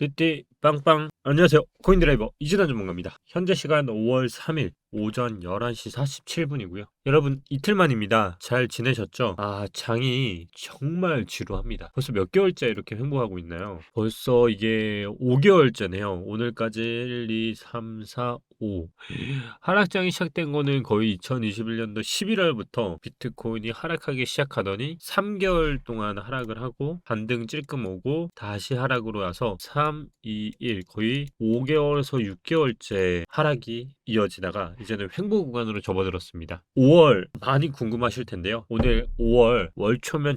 띠띠 빵빵. 안녕하세요, 코인드라이버 이진환 전문가입니다. 현재 시간 5월 3일 오전 11시 47분이고요 여러분, 이틀 만입니다. 잘 지내셨죠? 장이 정말 지루합니다. 벌써 몇 개월째 이렇게 횡보하고 있나요? 벌써 이게 5개월째네요. 오늘까지 1, 2, 3, 4, 5 하락장이 시작된 거는 거의 2021년도 11월부터 비트코인이 하락하기 시작하더니 3개월 동안 하락을 하고 반등 찔끔 오고 다시 하락으로 와서 3, 2, 1 거의 5개월에서 6개월째 하락이 이어지다가 이제는 횡보 구간으로 접어들었습니다. 5월 많이 궁금하실 텐데요. 오늘 5월 월초면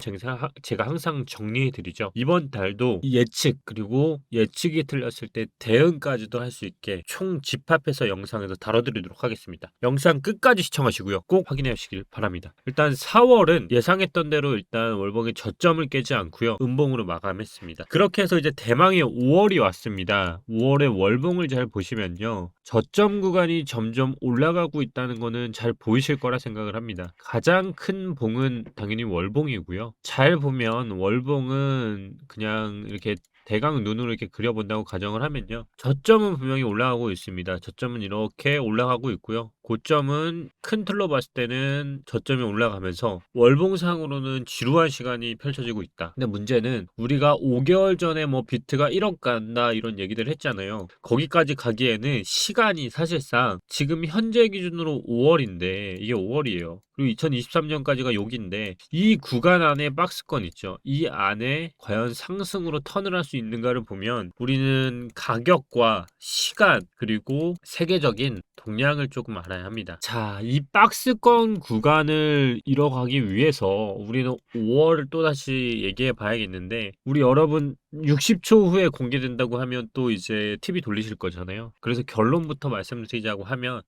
제가 항상 정리해드리죠. 이번 달도 예측 그리고 예측이 틀렸을 때 대응까지도 할 수 있게 총 집합해서 영상에서 다뤄드리도록 하겠습니다. 영상 끝까지 시청하시고요. 꼭 확인해 주시길 바랍니다. 일단 4월은 예상했던 대로 일단 월봉의 저점을 깨지 않고요. 음봉으로 마감했습니다. 그렇게 해서 이제 대망의 5월이 왔습니다. 5월의 월봉을 잘 보시면요. 저점 구간이 점점 올라가고 있다는 거는 잘 보이실 거라 생각을 합니다. 가장 큰 봉은 당연히 월봉이고요. 잘 보면 월봉은 그냥 이렇게 대강 눈으로 이렇게 그려본다고 가정을 하면요. 저점은 분명히 올라가고 있습니다. 저점은 이렇게 올라가고 있고요. 고점은 큰 틀로 봤을 때는 저점이 올라가면서 월봉상으로는 지루한 시간이 펼쳐지고 있다. 근데 문제는 우리가 5개월 전에 뭐 비트가 1억 간다 이런 얘기들 했잖아요. 거기까지 가기에는 시간이 사실상 지금 현재 기준으로 5월인데 이게 5월이에요. 그리고 2023년까지가 여기인데 이 구간 안에 박스권 있죠. 이 안에 과연 상승으로 턴을 할 수 있는가를 보면 우리는 가격과 시간 그리고 세계적인 동향을 조금 알아야 합니다. 자, 이 박스권 구간을 이뤄가기 위해서 우리는 5월을 또다시 얘기해 봐야겠는데 우리 여러분 60초 후에 공개된다고 하면 또 이제 TV 돌리실 거잖아요. 그래서 결론부터 말씀드리자고 하면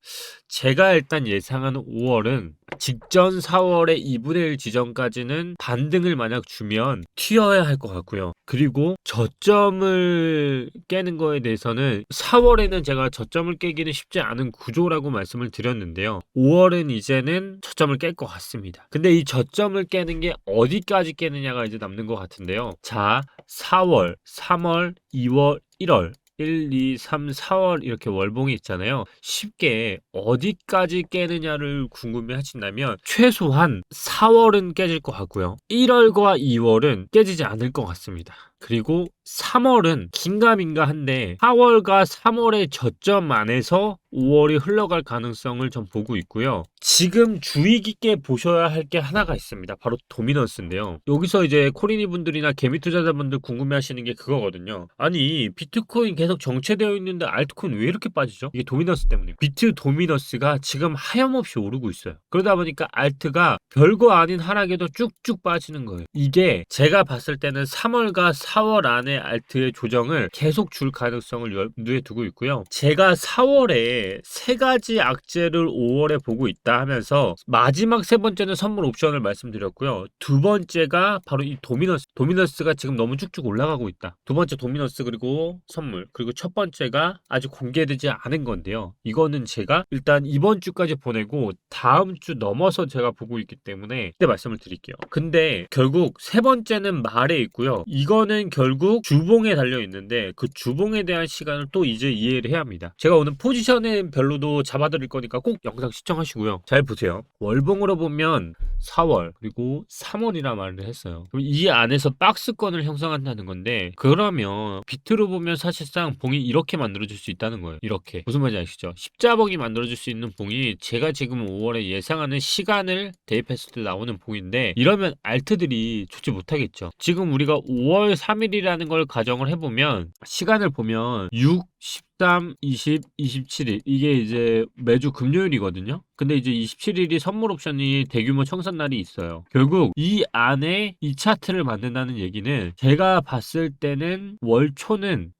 제가 일단 예상하는 5월은 직전 4월의 2분의 1 지점까지는 반등을 만약 주면 튀어야 할 것 같고요. 그리고 저점을 깨는 거에 대해서는 4월에는 제가 저점을 깨기는 쉽지 않은 구조라고 말씀을 드렸는데요. 5월은 이제는 저점을 깰 것 같습니다. 근데 이 저점을 깨는 게 어디까지 깨느냐가 이제 남는 것 같은데요. 자, 4월, 3월, 2월, 1월 1, 2, 3, 4월 이렇게 월봉이 있잖아요. 쉽게 어디까지 깨느냐를 궁금해 하신다면 최소한 4월은 깨질 것 같고요. 1월과 2월은 깨지지 않을 것 같습니다. 그리고 3월은 긴가민가 한데 4월과 3월의 저점 안에서 5월이 흘러갈 가능성을 전 보고 있고요. 지금 주의 깊게 보셔야 할 게 하나가 있습니다. 바로 도미넌스인데요. 여기서 이제 코리니 분들이나 개미 투자자분들 궁금해 하시는 게 그거거든요. 아니 비트코인 계속 정체되어 있는데 알트코인 왜 이렇게 빠지죠? 이게 도미넌스 때문에. 비트 도미넌스가 지금 하염없이 오르고 있어요. 그러다 보니까 알트가 별거 아닌 하락에도 쭉쭉 빠지는 거예요. 이게 제가 봤을 때는 3월과 4월 안에 알트의 조정을 계속 줄 가능성을 염두에 두고 있고요. 제가 4월에 세 가지 악재를 5월에 보고 있다 하면서 마지막 세 번째는 선물 옵션을 말씀드렸고요. 두 번째가 바로 이 도미넌스가 지금 너무 쭉쭉 올라가고 있다. 두 번째 도미넌스 그리고 선물 그리고 첫 번째가 아직 공개되지 않은 건데요. 이거는 제가 일단 이번 주까지 보내고 다음 주 넘어서 제가 보고 있기 때문에 그때 말씀을 드릴게요. 근데 결국 세 번째는 말에 있고요. 이거는 결국 주봉에 달려 있는데 그 주봉에 대한 시간을 또 이제 이해를 해야 합니다. 제가 오늘 포지션의 별로도 잡아드릴 거니까 꼭 영상 시청하시고요. 잘 보세요. 월봉으로 보면 4월 그리고 3월이라 말을 했어요. 그럼 이 안에서 박스권을 형성한다는 건데 그러면 비트로 보면 사실상 봉이 이렇게 만들어질 수 있다는 거예요. 이렇게 무슨 말인지 아시죠? 십자봉이 만들어질 수 있는 봉이 제가 지금 5월에 예상하는 시간을 대입했을 때 나오는 봉인데 이러면 알트들이 좋지 못하겠죠. 지금 우리가 5월 3일이라는 걸 가정을 해보면 시간을 보면 6, 13, 20, 27일 이게 이제 매주 금요일이거든요. 근데 이제 27일이 선물 옵션이 대규모 청산 날이 있어요. 결국 이 안에 이 차트를 만든다는 얘기는 제가 봤을 때는 월초는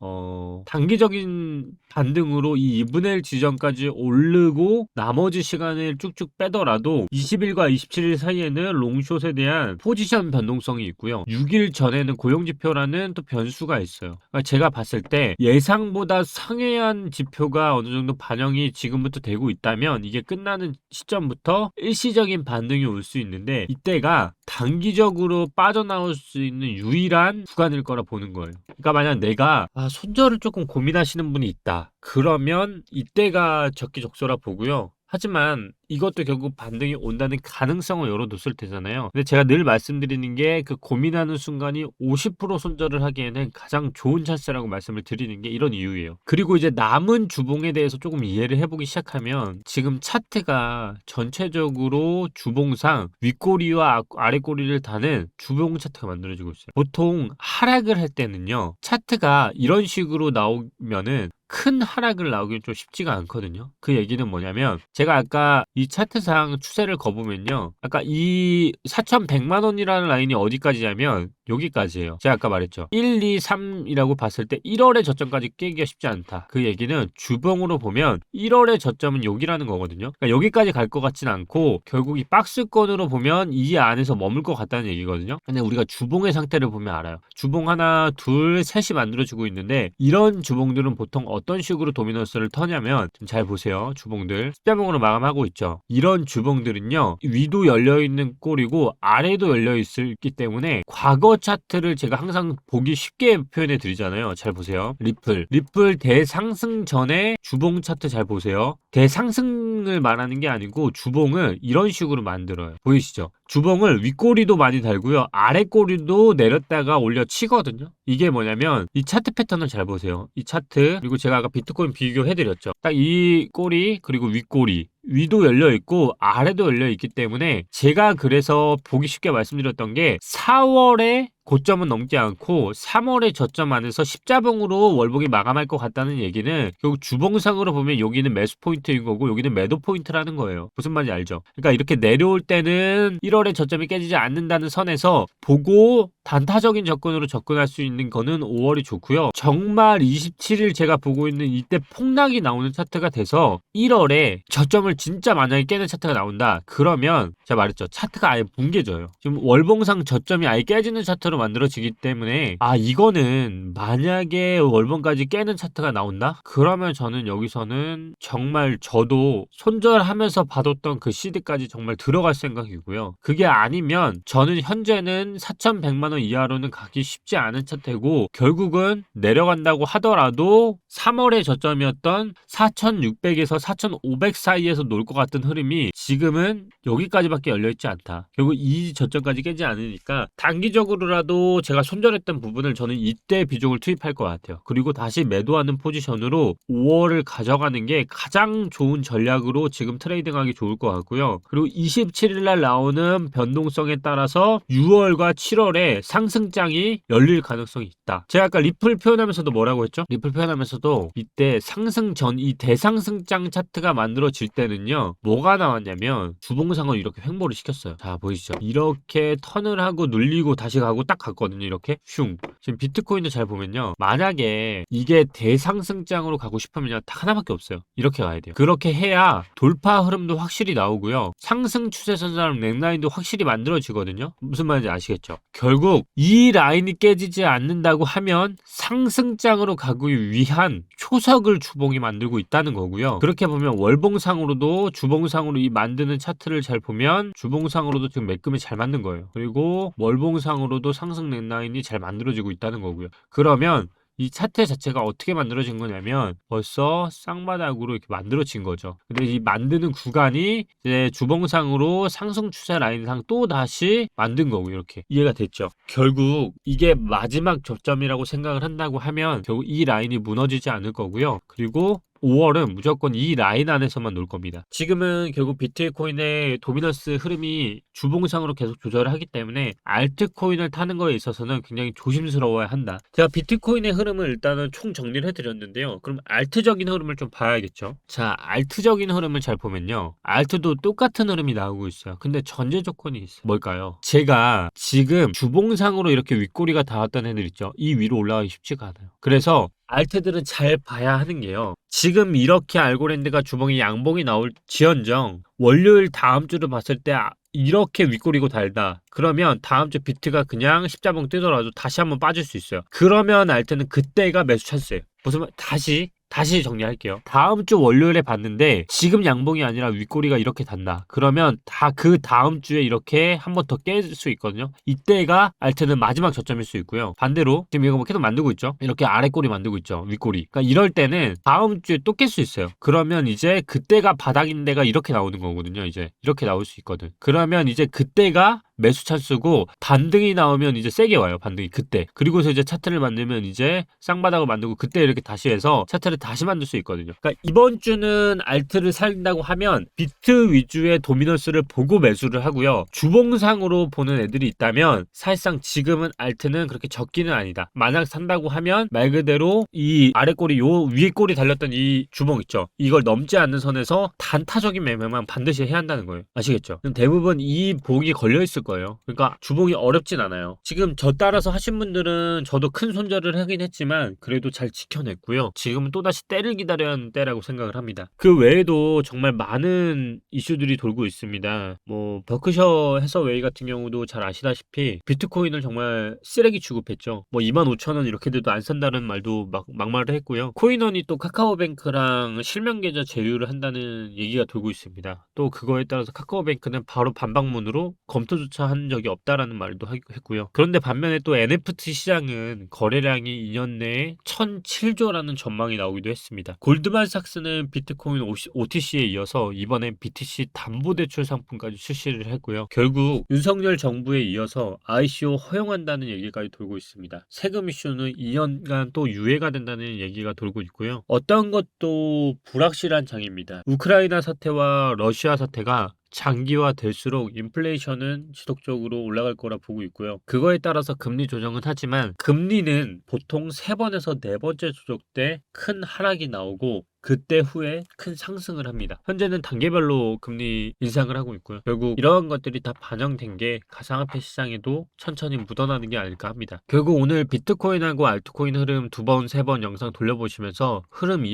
단기적인 반등으로 이 2분의 1 지점까지 오르고 나머지 시간을 쭉쭉 빼더라도 20일과 27일 사이에는 롱숏에 대한 포지션 변동성이 있고요. 6일 전에는 고용지표라는 또 변수가 있어요. 그러니까 제가 봤을 때 예상보다 상회한 지표가 어느 정도 반영이 지금부터 되고 있다면 이게 끝나는 시점부터 일시적인 반등이 올 수 있는데 이때가 단기적으로 빠져나올 수 있는 유일한 구간일 거라 보는 거예요. 그러니까 만약 내가 손절을 조금 고민하시는 분이 있다. 그러면 이때가 적기적소라 보고요. 하지만 이것도 결국 반등이 온다는 가능성을 열어뒀을 테잖아요. 근데 제가 늘 말씀드리는 게 그 고민하는 순간이 50% 손절을 하기에는 가장 좋은 찬스라고 말씀을 드리는 게 이런 이유예요. 그리고 이제 남은 주봉에 대해서 조금 이해를 해보기 시작하면 지금 차트가 전체적으로 주봉상 윗꼬리와 아랫꼬리를 다는 주봉 차트가 만들어지고 있어요. 보통 하락을 할 때는요. 차트가 이런 식으로 나오면은 큰 하락을 나오기는 좀 쉽지가 않거든요. 그 얘기는 뭐냐면 제가 아까 이 차트상 추세를 거보면요. 아까 이 4,100만 원이라는 라인이 어디까지냐면 여기까지예요. 제가 아까 말했죠. 1, 2, 3이라고 봤을 때 1월의 저점까지 깨기가 쉽지 않다. 그 얘기는 주봉으로 보면 1월의 저점은 여기라는 거거든요. 그러니까 여기까지 갈 것 같진 않고 결국 이 박스권으로 보면 이 안에서 머물 것 같다는 얘기거든요. 근데 우리가 주봉의 상태를 보면 알아요. 주봉 하나, 둘, 셋이 만들어지고 있는데 이런 주봉들은 보통 어떤 식으로 도미넌스를 터냐면 좀 잘 보세요. 주봉들 숫자봉으로 마감하고 있죠. 이런 주봉들은요. 위도 열려있는 꼴이고 아래도 열려있기 때문에 과거 차트를 제가 항상 보기 쉽게 표현해 드리잖아요. 잘 보세요. 리플 대상승 전에 주봉 차트 잘 보세요. 대상승을 말하는 게 아니고 주봉을 이런 식으로 만들어요. 보이시죠? 주봉을 윗꼬리도 많이 달고요. 아랫꼬리도 내렸다가 올려치거든요. 이게 뭐냐면 이 차트 패턴을 잘 보세요. 이 차트 그리고 제가 아까 비트코인 비교해드렸죠. 딱 이 꼬리 그리고 윗꼬리 위도 열려있고 아래도 열려있기 때문에 제가 그래서 보기 쉽게 말씀드렸던 게 4월에 고점은 넘지 않고 3월의 저점 안에서 십자봉으로 월봉이 마감할 것 같다는 얘기는 결국 주봉상으로 보면 여기는 매수 포인트인 거고 여기는 매도 포인트라는 거예요. 무슨 말인지 알죠? 그러니까 이렇게 내려올 때는 1월의 저점이 깨지지 않는다는 선에서 보고 단타적인 접근으로 접근할 수 있는 거는 5월이 좋고요. 정말 27일 제가 보고 있는 이때 폭락이 나오는 차트가 돼서 1월에 저점을 진짜 만약에 깨는 차트가 나온다. 그러면 제가 말했죠. 차트가 아예 붕괴져요. 지금 월봉상 저점이 아예 깨지는 차트로 만들어지기 때문에 이거는 만약에 월봉까지 깨는 차트가 나온다? 그러면 저는 여기서는 정말 저도 손절하면서 받았던 그 시드까지 정말 들어갈 생각이고요. 그게 아니면 저는 현재는 4,100만 원 이하로는 가기 쉽지 않은 차트고 결국은 내려간다고 하더라도 3월의 저점이었던 4,600에서 4,500 사이에서 놀 것 같은 흐름이 지금은 여기까지밖에 열려있지 않다. 결국 이 저점까지 깨지 않으니까 단기적으로라도 제가 손절했던 부분을 저는 이때 비중을 투입할 것 같아요. 그리고 다시 매도하는 포지션으로 5월을 가져가는 게 가장 좋은 전략으로 지금 트레이딩하기 좋을 것 같고요. 그리고 27일날 나오는 변동성에 따라서 6월과 7월에 상승장이 열릴 가능성이 있다. 제가 아까 리플 표현하면서도 뭐라고 했죠? 리플 표현하면서도 이때 상승 전 이 대상승장 차트가 만들어질 때는요. 뭐가 나왔냐면 주봉상을 이렇게 횡보를 시켰어요. 자 보이시죠? 이렇게 턴을 하고 눌리고 다시 가고 딱 갔거든요. 이렇게 슝. 지금 비트코인도 잘 보면요. 만약에 이게 대상승장으로 가고 싶으면 딱 하나밖에 없어요. 이렇게 가야 돼요. 그렇게 해야 돌파 흐름도 확실히 나오고요. 상승 추세선상 넥라인도 확실히 만들어지거든요. 무슨 말인지 아시겠죠? 결국 이 라인이 깨지지 않는다고 하면 상승장으로 가기 위한 초석을 주봉이 만들고 있다는 거고요. 그렇게 보면 월봉상으로도 주봉상으로 이 만드는 차트를 잘 보면 주봉상으로도 지금 매끈이 잘 맞는 거예요. 그리고 월봉상으로도 상승 넥라인이 잘 만들어지고 있다는 거고요. 그러면 이 차트 자체가 어떻게 만들어진 거냐면 벌써 쌍바닥으로 이렇게 만들어진 거죠. 근데 이 만드는 구간이 이제 주봉상으로 상승 추세 라인상 또 다시 만든 거고 이렇게 이해가 됐죠. 결국 이게 마지막 저점이라고 생각을 한다고 하면 결국 이 라인이 무너지지 않을 거고요. 그리고 5월은 무조건 이 라인 안에서만 놀 겁니다. 지금은 결국 비트코인의 도미넌스 흐름이 주봉상으로 계속 조절을 하기 때문에 알트코인을 타는 거에 있어서는 굉장히 조심스러워야 한다. 제가 비트코인의 흐름을 일단은 총 정리를 해드렸는데요. 그럼 알트적인 흐름을 좀 봐야겠죠. 자, 알트적인 흐름을 잘 보면요. 알트도 똑같은 흐름이 나오고 있어요. 근데 전제 조건이 있어요. 뭘까요? 제가 지금 주봉상으로 이렇게 윗꼬리가 닿았던 애들 있죠. 이 위로 올라가기 쉽지가 않아요. 그래서 알트들은 잘 봐야 하는 게요. 지금 이렇게 알고랜드가 주봉이 양봉이 나올 지언정 월요일 다음 주를 봤을 때 이렇게 윗꼬리고 달다. 그러면 다음 주 비트가 그냥 십자봉 뜨더라도 다시 한번 빠질 수 있어요. 그러면 알트는 그때가 매수 찬스예요. 무슨 말? 다시 다시 정리할게요. 다음 주 월요일에 봤는데 지금 양봉이 아니라 윗꼬리가 이렇게 단다. 그러면 다 그 다음 주에 이렇게 한 번 더 깰 수 있거든요. 이때가 알트는 마지막 저점일 수 있고요. 반대로 지금 이거 뭐 계속 만들고 있죠. 이렇게 아래꼬리 만들고 있죠. 윗꼬리. 그러니까 이럴 때는 다음 주에 또 깰 수 있어요. 그러면 이제 그때가 바닥인 데가 이렇게 나오는 거거든요. 이제 이렇게 나올 수 있거든. 그러면 이제 그때가 매수 찬스고 반등이 나오면 이제 세게 와요. 반등이 그때. 그리고서 이제 차트를 만들면 이제 쌍바닥을 만들고 그때 이렇게 다시 해서 차트를 다시 만들 수 있거든요. 그러니까 이번 주는 알트를 살린다고 하면 비트 위주의 도미넌스를 보고 매수를 하고요. 주봉상으로 보는 애들이 있다면 사실상 지금은 알트는 그렇게 적기는 아니다. 만약 산다고 하면 말 그대로 이 아래 꼬리 요 위에 꼬리 달렸던 이 주봉 있죠. 이걸 넘지 않는 선에서 단타적인 매매만 반드시 해야 한다는 거예요. 아시겠죠? 대부분 이 봉이 걸려 있을 거예요. 그러니까 주봉이 어렵진 않아요. 지금 저 따라서 하신 분들은 저도 큰 손절을 하긴 했지만 그래도 잘 지켜냈고요. 지금은 또다시 때를 기다려야 하는 때라고 생각을 합니다. 그 외에도 정말 많은 이슈들이 돌고 있습니다. 뭐 버크셔 해서웨이 같은 경우도 잘 아시다시피 비트코인을 정말 쓰레기 취급했죠. 뭐 25,000원 이렇게 돼도 안 산다는 말도 막말을 했고요. 코인원이 또 카카오뱅크랑 실명 계좌 제휴를 한다는 얘기가 돌고 있습니다. 또 그거에 따라서 카카오뱅크는 바로 반박문으로 검토조차 한 적이 없다라는 말도 했고요. 그런데 반면에 또 NFT 시장은 거래량이 2년 내에 1,007조라는 전망이 나오기도 했습니다. 골드만삭스는 비트코인 OTC에 이어서 이번엔 BTC 담보대출 상품까지 출시를 했고요. 결국 윤석열 정부에 이어서 ICO 허용한다는 얘기까지 돌고 있습니다. 세금 이슈는 2년간 또 유예가 된다는 얘기가 돌고 있고요. 어떤 것도 불확실한 장입니다. 우크라이나 사태와 러시아 사태가 장기화될수록 인플레이션은 지속적으로 올라갈 거라 보고 있고요. 그거에 따라서 금리 조정은 하지만 금리는 보통 3번에서 4번째 조정 때 큰 하락이 나오고 그때 후에 큰 상승을 합니다. 현재는 단계별로 금리 인상을 하고 있고요. 결국 이러한 것들이 다 반영된 게 가상화폐 시장에도 천천히 묻어나는 게 아닐까 합니다. 결국 오늘 비트코인하고 알트코인 흐름 2번, 3번 영상 돌려보시면서 흐름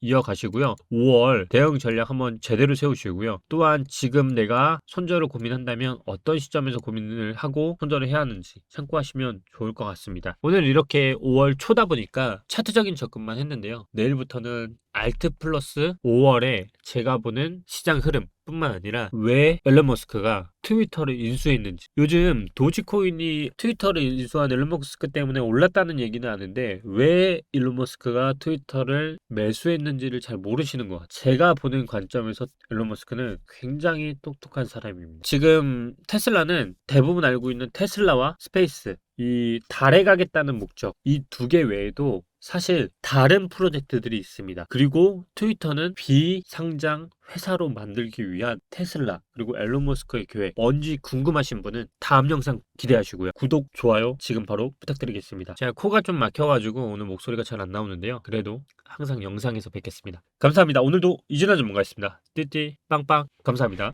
이어가시고요. 5월 대응 전략 한번 제대로 세우시고요. 또한 지금 내가 손절을 고민한다면 어떤 시점에서 고민을 하고 손절을 해야 하는지 참고하시면 좋을 것 같습니다. 오늘 이렇게 5월 초다 보니까 차트적인 접근만 했는데요. 내일부터는 알트 플러스 5월에 제가 보는 시장 흐름 뿐만 아니라 왜 앨런 머스크가 트위터를 인수했는지, 요즘 도지코인이 트위터를 인수한 앨런 머스크 때문에 올랐다는 얘기는 아는데 왜 일론 머스크가 트위터를 매수했는지를 잘 모르시는 것 같아요. 제가 보는 관점에서 앨런 머스크는 굉장히 똑똑한 사람입니다. 지금 테슬라는 대부분 알고 있는 테슬라와 스페이스, 이 달에 가겠다는 목적, 이 두 개 외에도 사실 다른 프로젝트들이 있습니다. 그리고 트위터는 비상장 회사로 만들기 위한 테슬라 그리고 앨런 머스크의 계획 뭔지 궁금하신 분은 다음 영상 기대하시고요. 구독, 좋아요 지금 바로 부탁드리겠습니다. 제가 코가 좀 막혀가지고 오늘 목소리가 잘 안 나오는데요. 그래도 항상 영상에서 뵙겠습니다. 감사합니다. 오늘도 이진아 전문가였습니다. 띠띠 빵빵 감사합니다.